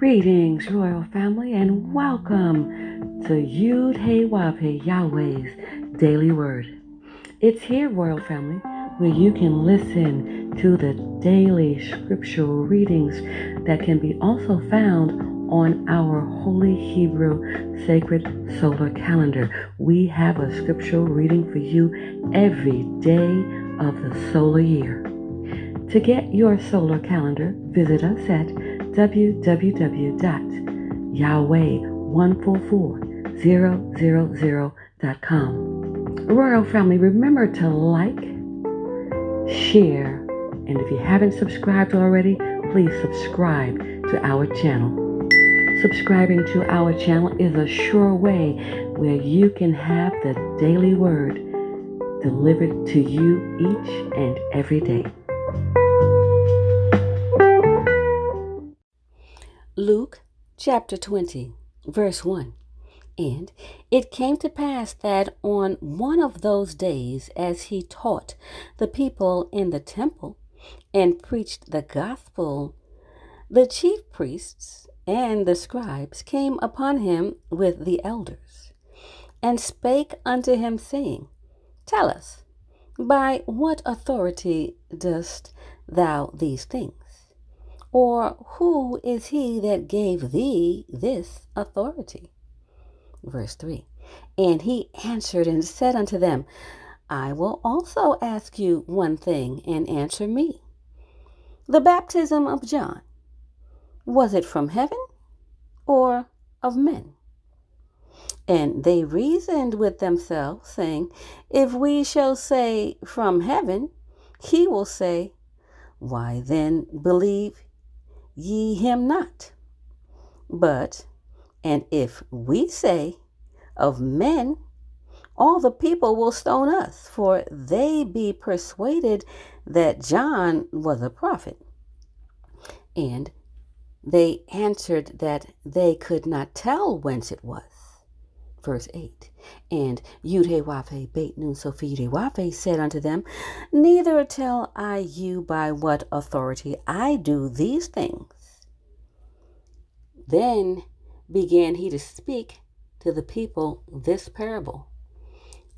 Greetings, royal family, and welcome to Yahweh's Daily Word. It's here, royal family, where you can listen to the daily scriptural readings that can be also found on our Holy Hebrew Sacred Solar Calendar. We have a scriptural reading for you every day of the solar year. To get your solar calendar, visit us at www.yahweh144000.com. Royal family, remember to like, share, and if you haven't subscribed already, please subscribe to our channel. Subscribing to our channel is a sure way where you can have the daily word delivered to you each and every day. Luke chapter 20, verse 1. And it came to pass that on one of those days, as he taught the people in the temple and preached the gospel, the chief priests and the scribes came upon him with the elders, and spake unto him, saying, Tell us, by what authority dost thou these things? Or who is he that gave thee this authority? Verse 3. And he answered and said unto them, I will also ask you one thing, and answer me. The baptism of John, was it from heaven or of men? And they reasoned with themselves, saying, If we shall say from heaven, he will say, Why then believe ye him not? And if we say of men, all the people will stone us, for they be persuaded that John was a prophet. And they answered that they could not tell whence it was. Verse 8. And Yahweh Beit Nun Sophia Yahweh said unto them, Neither tell I you by what authority I do these things. Then began he to speak to the people this parable.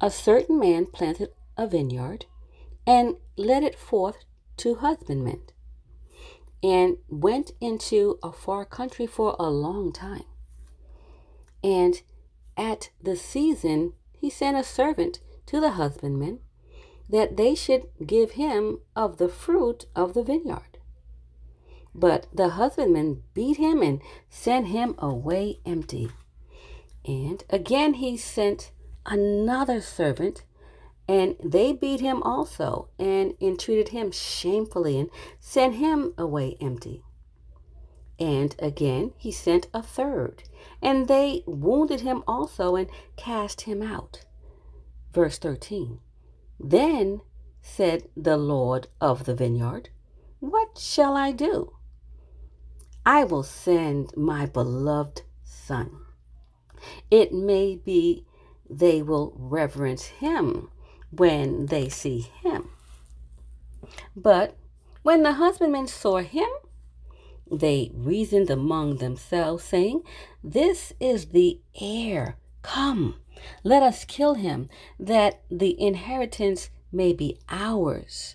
A certain man planted a vineyard, and led it forth to husbandmen, and went into a far country for a long time. And at the season he sent a servant to the husbandmen, that they should give him of the fruit of the vineyard. But the husbandman beat him and sent him away empty. And again he sent another servant, and they beat him also, and entreated him shamefully, and sent him away empty. And again he sent a third, and they wounded him also, and cast him out. Verse 13. Then said the Lord of the vineyard, What shall I do? I will send my beloved son. It may be they will reverence him when they see him. But when the husbandmen saw him, they reasoned among themselves, saying, This is the heir. Come, let us kill him, that the inheritance may be ours.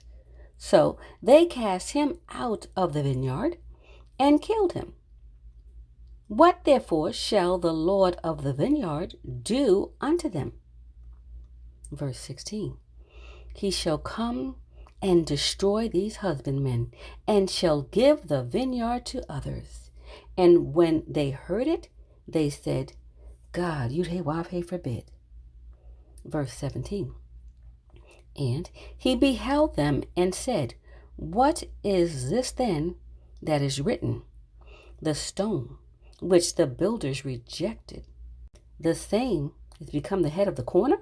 So they cast him out of the vineyard and killed him. What therefore shall the Lord of the vineyard do unto them? Verse 16. He shall come and destroy these husbandmen, and shall give the vineyard to others. And when they heard it, they said, God, Yahweh forbid. Verse 17. And he beheld them and said, What is this then that is written? The stone which the builders rejected, the same is become the head of the corner?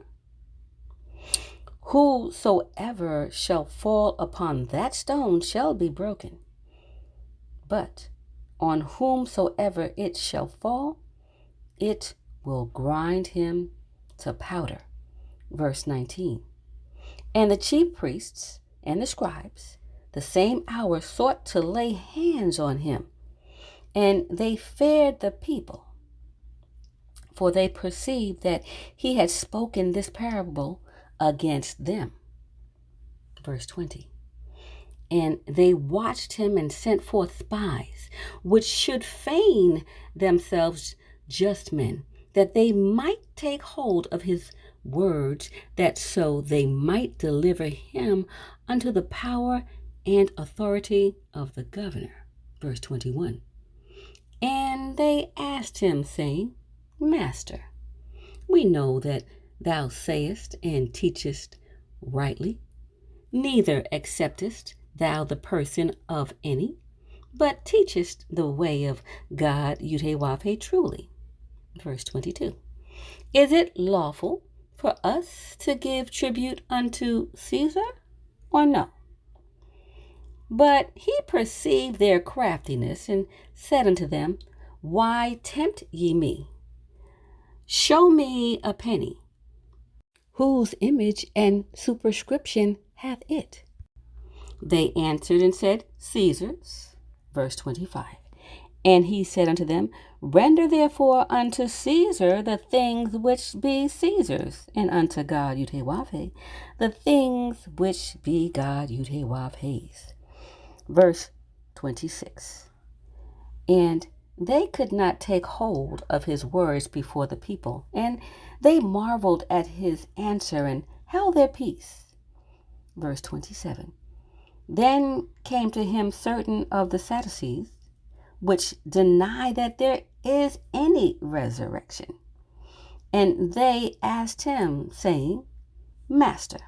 Whosoever shall fall upon that stone shall be broken, but on whomsoever it shall fall, it will grind him to powder. Verse 19. And the chief priests and the scribes the same hour sought to lay hands on him, And they feared the people, for they perceived that he had spoken this parable against them. Verse 20. And they watched him and sent forth spies, which should feign themselves just men, that they might take hold of his words, that so they might deliver him unto the power and authority of the governor. Verse 21. And they asked him, saying, Master, we know that thou sayest and teachest rightly, neither acceptest thou the person of any, but teachest the way of God Yahweh truly. Verse 22. Is it lawful for us to give tribute unto Caesar, or no? But he perceived their craftiness, and said unto them, Why tempt ye me? Show me a penny. Whose image and superscription hath it? They answered and said, Caesar's. Verse 25. And he said unto them, Render therefore unto Caesar the things which be Caesar's, and unto God Yahweh the things which be God Yahweh's. Verse 26. And they could not take hold of his words before the people, and they marveled at his answer and held their peace. Verse 27. Then came to him certain of the Sadducees, which deny that there is any resurrection. And they asked him, saying, Master,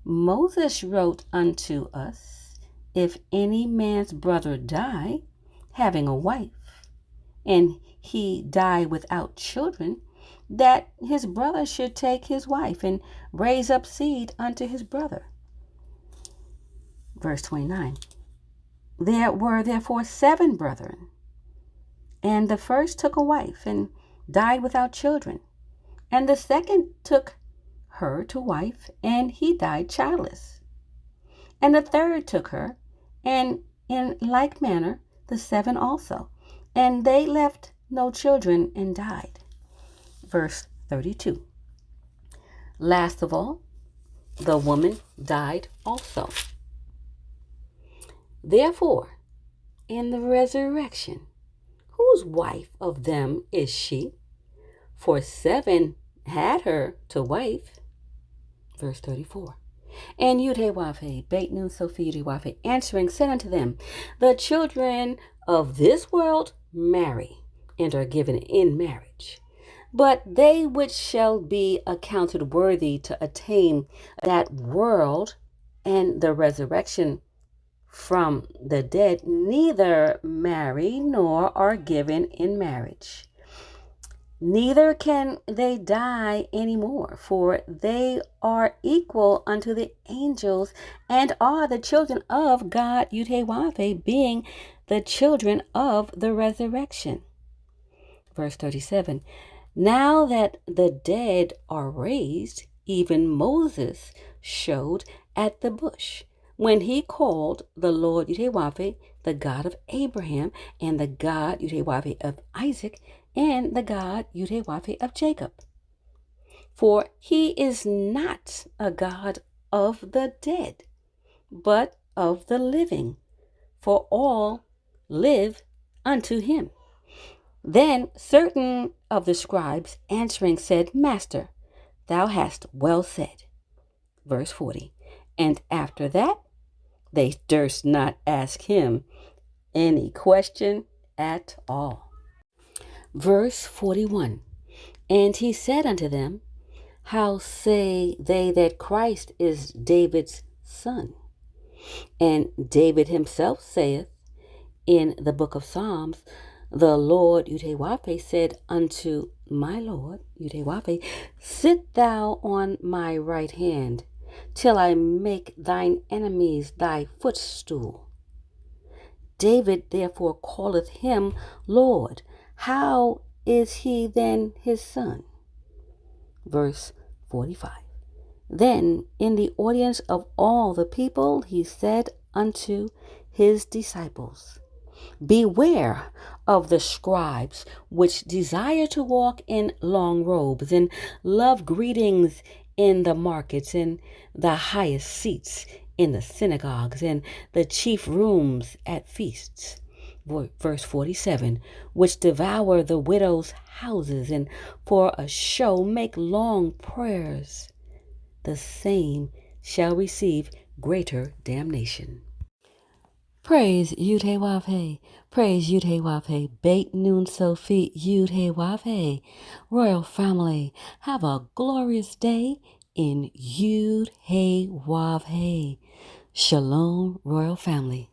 Moses wrote unto us, if any man's brother die, having a wife, and he die without children, that his brother should take his wife and raise up seed unto his brother. Verse 29. There were therefore 7 brethren, and the first took a wife and died without children, and the second took her to wife, and he died childless. And the third took her, and in like manner the 7 also, and they left no children and died. Verse 32. Last of all, the woman died also. Therefore, in the resurrection, whose wife of them is she? For 7 had her to wife. Verse 34. And Yahweh bade nun Sophia Yahweh answering said unto them, The children of this world marry, and are given in marriage. But they which shall be accounted worthy to attain that world and the resurrection from the dead neither marry nor are given in marriage. Neither can they die any more, for they are equal unto the angels, and are the children of God Yahweh, being the children of the resurrection. Verse 37. Now that the dead are raised, even Moses showed at the bush, when he called the Lord Yahweh, the God of Abraham, and the God Yahweh of Isaac, and the God Yahweh of Jacob. For he is not a God of the dead, but of the living, for all live unto him. Then certain of the scribes answering said, Master, thou hast well said. Verse 40. And after that, they durst not ask him any question at all. Verse 41. And he said unto them, How say they that Christ is David's son? And David himself saith in the book of Psalms, The Lord Yahweh said unto my Lord Yahweh, Sit thou on my right hand, till I make thine enemies thy footstool. David therefore calleth him Lord. How is he then his son? Verse 45. Then in the audience of all the people he said unto his disciples, Beware of the scribes which desire to walk in long robes and love greetings in the markets and the highest seats in the synagogues and the chief rooms at feasts. Verse 47, which devour the widows' houses and for a show make long prayers. The same shall receive greater damnation. Praise Yud-Heh-Wav-Heh. Praise Yud-Heh-Wav-Heh. Beit Nun Sophie Yud-Heh-Wav-Heh. Royal family, have a glorious day in Yud-Heh-Wav-Heh. Shalom, Royal family.